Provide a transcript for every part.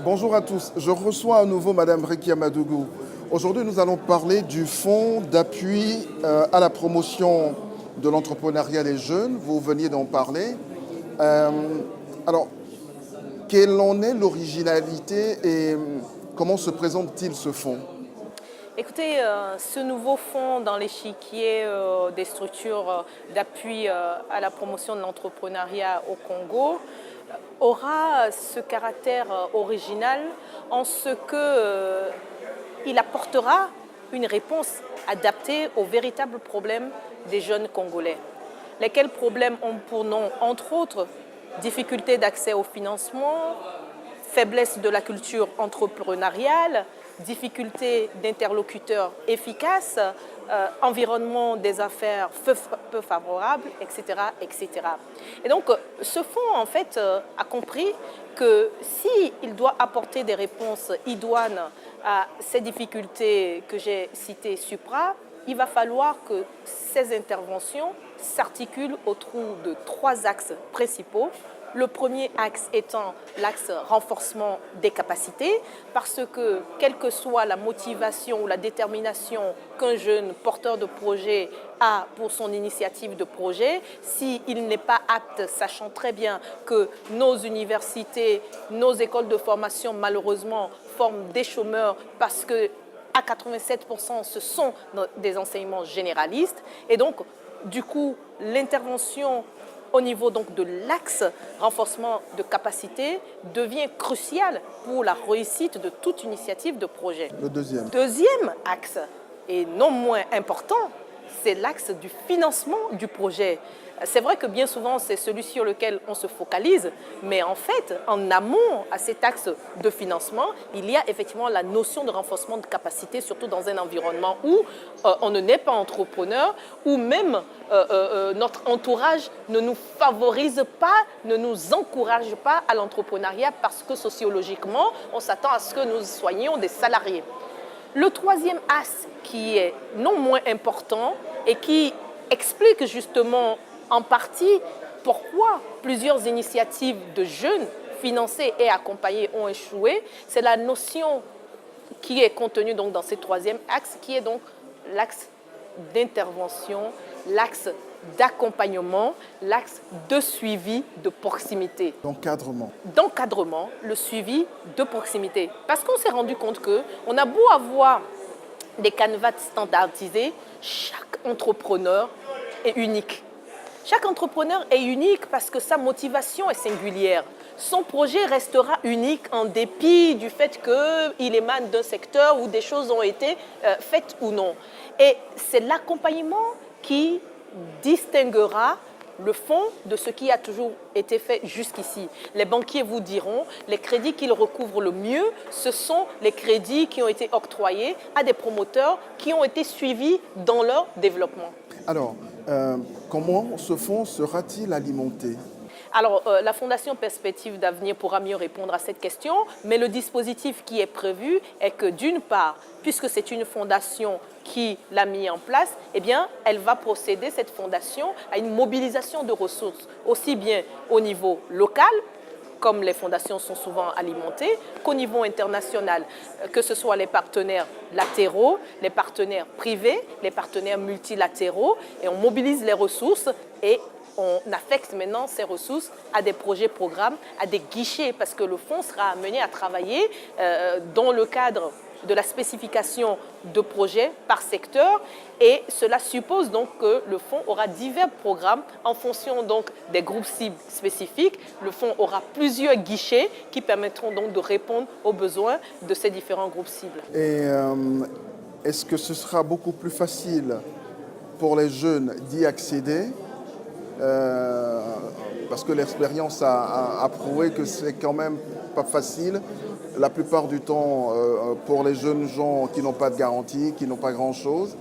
Bonjour à tous. Je reçois à nouveau Madame Rekia Madougou. Aujourd'hui, nous allons parler du fonds d'appui à la promotion de l'entrepreneuriat des jeunes. Vous veniez d'en parler. Euh, alors, quelle en est l'originalité et comment se présente-t-il ce fonds? Écoutez, ce nouveau fonds dans l'échiquier des structures d'appui à la promotion de l'entrepreneuriat au Congo aura ce caractère original en ce que il apportera une réponse adaptée aux véritables problèmes des jeunes Congolais. Lesquels problèmes ont pour nom, entre autres, difficulté d'accès au financement, faiblesse de la culture entrepreneuriale, difficulté d'interlocuteurs efficaces, environnement des affaires peu favorable, etc., etc. Et donc, ce fonds, en fait, a compris que s'il doit apporter des réponses idoines à ces difficultés que j'ai citées supra, il va falloir que ces interventions s'articulent autour de trois axes principaux. Le premier axe étant l'axe renforcement des capacités, parce que quelle que soit la motivation ou la détermination qu'un jeune porteur de projet a pour son initiative de projet, s'il n'est pas apte, sachant très bien que nos universités, nos écoles de formation, malheureusement, forment des chômeurs parce que à 87%, ce sont des enseignements généralistes. Et donc, du coup, l'intervention au niveau donc de l'axe renforcement de capacité devient crucial pour la réussite de toute initiative de projet. Le deuxième. Deuxième axe, et non moins important, c'est l'axe du financement du projet. C'est vrai que bien souvent, c'est celui sur lequel on se focalise, mais en fait, en amont à cet axe de financement, il y a effectivement la notion de renforcement de capacité, surtout dans un environnement où on ne naît pas entrepreneur, où même notre entourage ne nous favorise pas, ne nous encourage pas à l'entrepreneuriat parce que sociologiquement, on s'attend à ce que nous soyons des salariés. Le troisième axe qui est non moins important et qui explique justement en partie pourquoi plusieurs initiatives de jeunes financées et accompagnées ont échoué, c'est la notion qui est contenue donc dans ce troisième axe, qui est donc l'axe d'intervention, l'axe d'accompagnement, l'axe de suivi de proximité. D'encadrement. D'encadrement, le suivi de proximité. Parce qu'on s'est rendu compte qu'on a beau avoir des canevas standardisés, chaque entrepreneur est unique. Chaque entrepreneur est unique parce que sa motivation est singulière. Son projet restera unique en dépit du fait qu'il émane d'un secteur où des choses ont été faites ou non. Et c'est l'accompagnement qui distinguera le fond de ce qui a toujours été fait jusqu'ici. Les banquiers vous diront, les crédits qu'ils recouvrent le mieux, ce sont les crédits qui ont été octroyés à des promoteurs qui ont été suivis dans leur développement. Alors, comment ce fonds sera-t-il alimenté? Alors, la Fondation Perspective d'Avenir pourra mieux répondre à cette question, mais le dispositif qui est prévu est que d'une part, puisque c'est une fondation qui l'a mis en place, eh bien, elle va procéder, cette fondation, à une mobilisation de ressources, aussi bien au niveau local, comme les fondations sont souvent alimentées, qu'au niveau international, que ce soit les partenaires latéraux, les partenaires privés, les partenaires multilatéraux, et on mobilise les ressources et on affecte maintenant ces ressources à des projets programmes, à des guichets, parce que le fonds sera amené à travailler dans le cadre de la spécification de projets par secteur, et cela suppose donc que le fonds aura divers programmes en fonction donc des groupes cibles spécifiques. Le fonds aura plusieurs guichets qui permettront donc de répondre aux besoins de ces différents groupes cibles. Et est-ce que ce sera beaucoup plus facile pour les jeunes d'y accéder? Parce que l'expérience a prouvé que c'est quand même pas facile. La plupart du temps, pour les jeunes gens qui n'ont pas de garantie, qui n'ont pas grand-chose,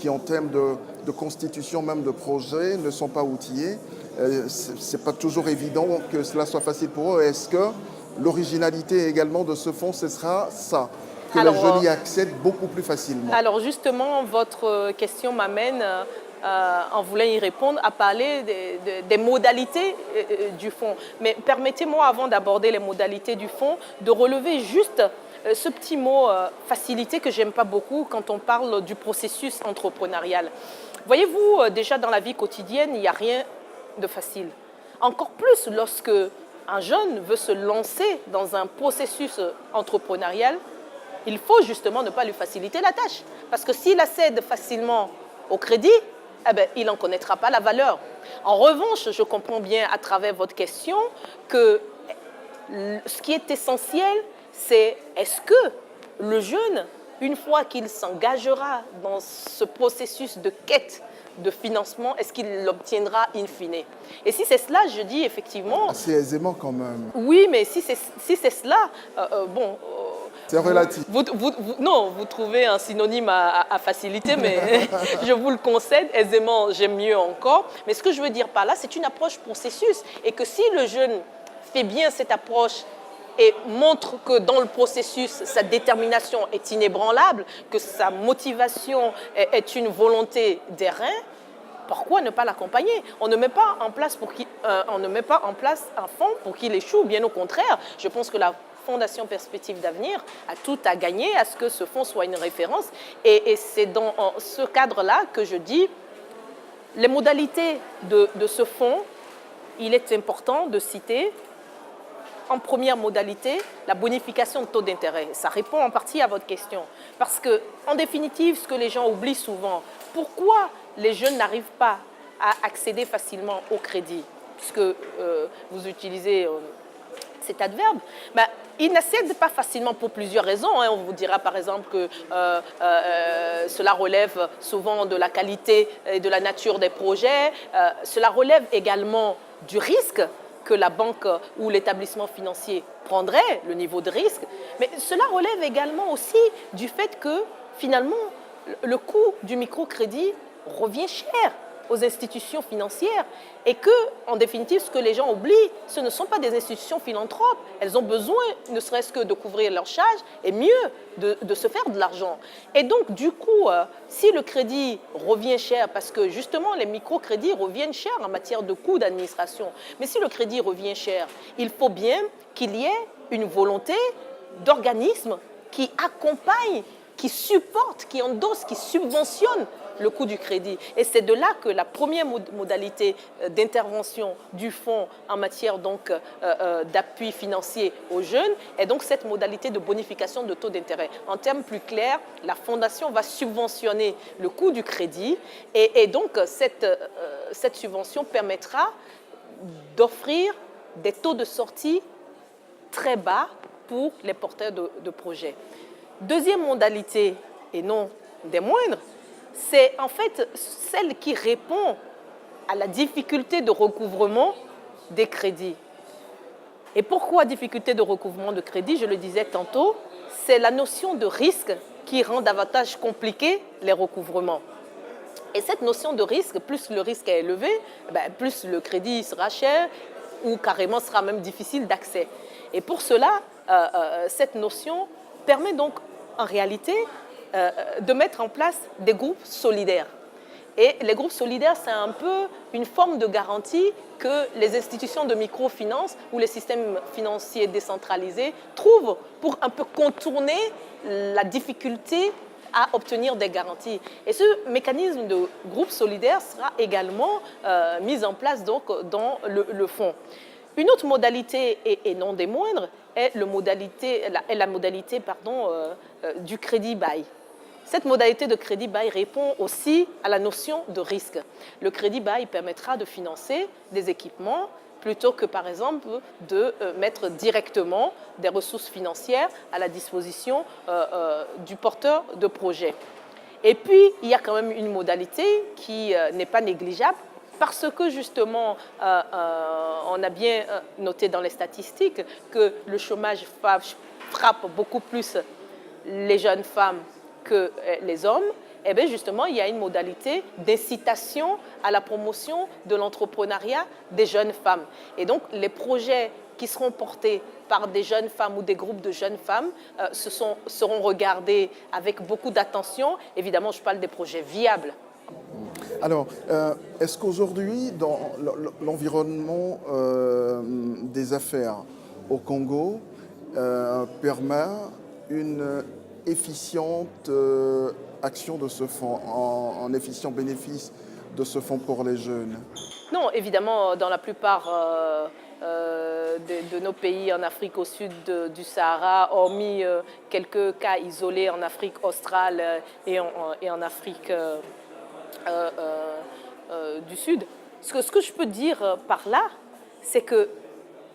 qui en termes de constitution même de projet ne sont pas outillés, c'est pas toujours évident que cela soit facile pour eux. Est-ce que l'originalité également de ce fonds, ce sera ça, que les jeunes y accèdent beaucoup plus facilement? Alors justement, votre question m'amène en voulant y répondre, a parlé des modalités du fonds. Mais permettez-moi, avant d'aborder les modalités du fonds, de relever juste ce petit mot facilité que j'aime pas beaucoup quand on parle du processus entrepreneurial. Voyez-vous, déjà dans la vie quotidienne, il n'y a rien de facile. Encore plus lorsque un jeune veut se lancer dans un processus entrepreneurial, il faut justement ne pas lui faciliter la tâche. Parce que s'il accède facilement au crédit, eh bien, il n'en connaîtra pas la valeur. En revanche, je comprends bien à travers votre question que ce qui est essentiel, c'est est-ce que le jeune, une fois qu'il s'engagera dans ce processus de quête de financement, est-ce qu'il l'obtiendra in fine? Et si c'est cela, je dis effectivement... Assez aisément quand même. Oui, mais si c'est cela, bon... C'est relatif. Non, vous trouvez un synonyme à facilité, mais je vous le concède, aisément, j'aime mieux encore. Mais ce que je veux dire par là, c'est une approche processus. Et que si le jeune fait bien cette approche et montre que dans le processus, sa détermination est inébranlable, que sa motivation est une volonté d'airain, pourquoi ne pas l'accompagner? On ne met pas en place un fonds pour qu'il échoue, bien au contraire. Je pense que la Fondation Perspective d'Avenir a tout à gagner à ce que ce fonds soit une référence. Et c'est dans ce cadre-là que je dis, les modalités de ce fonds, il est important de citer, en première modalité, la bonification de taux d'intérêt. Ça répond en partie à votre question. Parce que, en définitive, ce que les gens oublient souvent, pourquoi les jeunes n'arrivent pas à accéder facilement au crédit, puisque vous utilisez cet adverbe, ben, ils n'accèdent pas facilement pour plusieurs raisons. On vous dira par exemple que cela relève souvent de la qualité et de la nature des projets. Cela relève également du risque que la banque ou l'établissement financier prendrait, le niveau de risque. Mais cela relève également aussi du fait que finalement, le coût du microcrédit revient cher aux institutions financières et que, en définitive, ce que les gens oublient, ce ne sont pas des institutions philanthropes. Elles ont besoin, ne serait-ce que de couvrir leurs charges et mieux de se faire de l'argent. Et donc, du coup, si le crédit revient cher, parce que justement, les microcrédits reviennent cher en matière de coûts d'administration, mais si le crédit revient cher, il faut bien qu'il y ait une volonté d'organismes qui accompagnent, qui supportent, qui endossent, qui subventionnent le coût du crédit. Et c'est de là que la première modalité d'intervention du fonds en matière donc d'appui financier aux jeunes est donc cette modalité de bonification de taux d'intérêt. En termes plus clairs, la fondation va subventionner le coût du crédit et donc cette subvention permettra d'offrir des taux de sortie très bas pour les porteurs de projets. Deuxième modalité, et non des moindres, c'est en fait celle qui répond à la difficulté de recouvrement des crédits. Et pourquoi difficulté de recouvrement de crédit? Je le disais tantôt, c'est la notion de risque qui rend davantage compliqué les recouvrements. Et cette notion de risque, plus le risque est élevé, plus le crédit sera cher ou carrément sera même difficile d'accès. Et pour cela, cette notion permet donc en réalité de mettre en place des groupes solidaires. Et les groupes solidaires, c'est un peu une forme de garantie que les institutions de microfinance ou les systèmes financiers décentralisés trouvent pour un peu contourner la difficulté à obtenir des garanties. Et ce mécanisme de groupe solidaire sera également mis en place donc, dans le fonds. Une autre modalité, et non des moindres, est la modalité du crédit bail. Cette modalité de crédit bail répond aussi à la notion de risque. Le crédit bail permettra de financer des équipements plutôt que, par exemple, de mettre directement des ressources financières à la disposition du porteur de projet. Et puis, il y a quand même une modalité qui n'est pas négligeable parce que, justement, on a bien noté dans les statistiques que le chômage frappe beaucoup plus les jeunes femmes que les hommes. Et bien justement, il y a une modalité d'incitation à la promotion de l'entrepreneuriat des jeunes femmes. Et donc, les projets qui seront portés par des jeunes femmes ou des groupes de jeunes femmes seront regardés avec beaucoup d'attention. Évidemment, je parle des projets viables. Alors, est-ce qu'aujourd'hui, dans l'environnement des affaires au Congo, permet une efficiente action de ce fonds, en efficient bénéfice de ce fonds pour les jeunes? Non, évidemment, dans la plupart de nos pays en Afrique au sud du Sahara, hormis quelques cas isolés en Afrique australe et en Afrique du Sud. Ce que je peux dire par là, c'est que,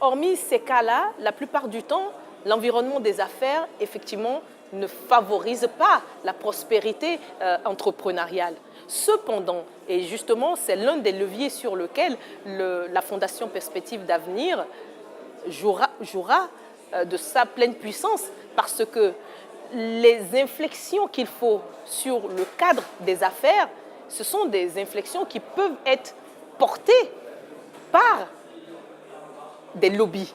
hormis ces cas-là, la plupart du temps, l'environnement des affaires, effectivement, ne favorise pas la prospérité entrepreneuriale. Cependant, et justement, c'est l'un des leviers sur lequel la Fondation Perspective d'Avenir jouera de sa pleine puissance, parce que les inflexions qu'il faut sur le cadre des affaires, ce sont des inflexions qui peuvent être portées par des lobbies.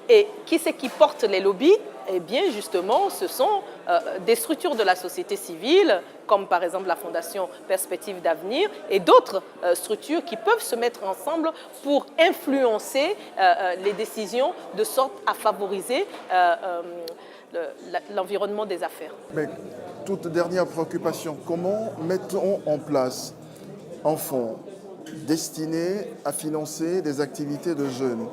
Et qui c'est qui porte les lobbies? Eh bien, justement, ce sont des structures de la société civile, comme par exemple la Fondation Perspective d'Avenir, et d'autres structures qui peuvent se mettre ensemble pour influencer les décisions de sorte à favoriser l'environnement des affaires. Mais toute dernière préoccupation, comment mettons en place un fonds destiné à financer des activités de jeunes,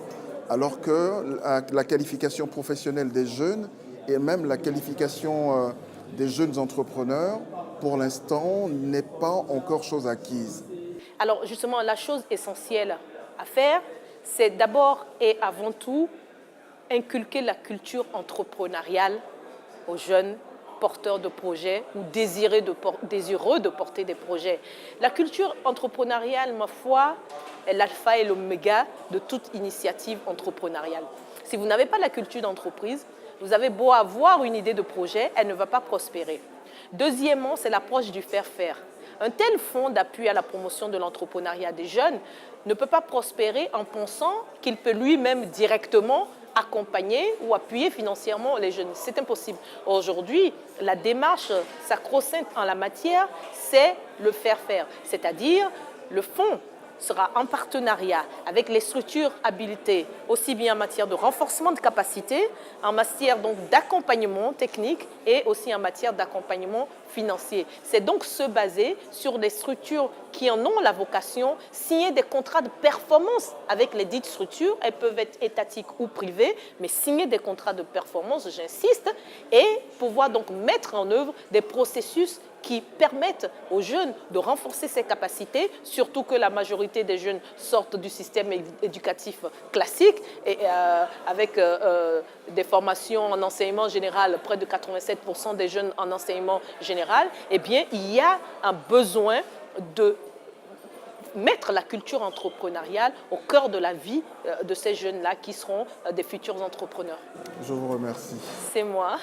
alors que la qualification professionnelle des jeunes et même la qualification des jeunes entrepreneurs, pour l'instant, n'est pas encore chose acquise? Alors justement, la chose essentielle à faire, c'est d'abord et avant tout inculquer la culture entrepreneuriale aux jeunes porteurs de projets ou désireux de porter des projets. La culture entrepreneuriale, ma foi, est l'alpha et l'oméga de toute initiative entrepreneuriale. Si vous n'avez pas la culture d'entreprise, vous avez beau avoir une idée de projet, elle ne va pas prospérer. Deuxièmement, c'est l'approche du faire-faire. Un tel fonds d'appui à la promotion de l'entrepreneuriat des jeunes ne peut pas prospérer en pensant qu'il peut lui-même directement accompagner ou appuyer financièrement les jeunes. C'est impossible. Aujourd'hui, la démarche sacro-sainte en la matière, c'est le faire-faire. C'est-à-dire, le fonds sera en partenariat avec les structures habilitées, aussi bien en matière de renforcement de capacité, en matière donc d'accompagnement technique et aussi en matière d'accompagnement financier. C'est donc se baser sur des structures qui en ont la vocation, signer des contrats de performance avec les dites structures, elles peuvent être étatiques ou privées, mais signer des contrats de performance, j'insiste, et pouvoir donc mettre en œuvre des processus qui permettent aux jeunes de renforcer ses capacités, surtout que la majorité des jeunes sortent du système éducatif classique et avec des formations en enseignement général, près de 87% des jeunes en enseignement général, eh bien, il y a un besoin de mettre la culture entrepreneuriale au cœur de la vie de ces jeunes-là qui seront des futurs entrepreneurs. Je vous remercie. C'est moi.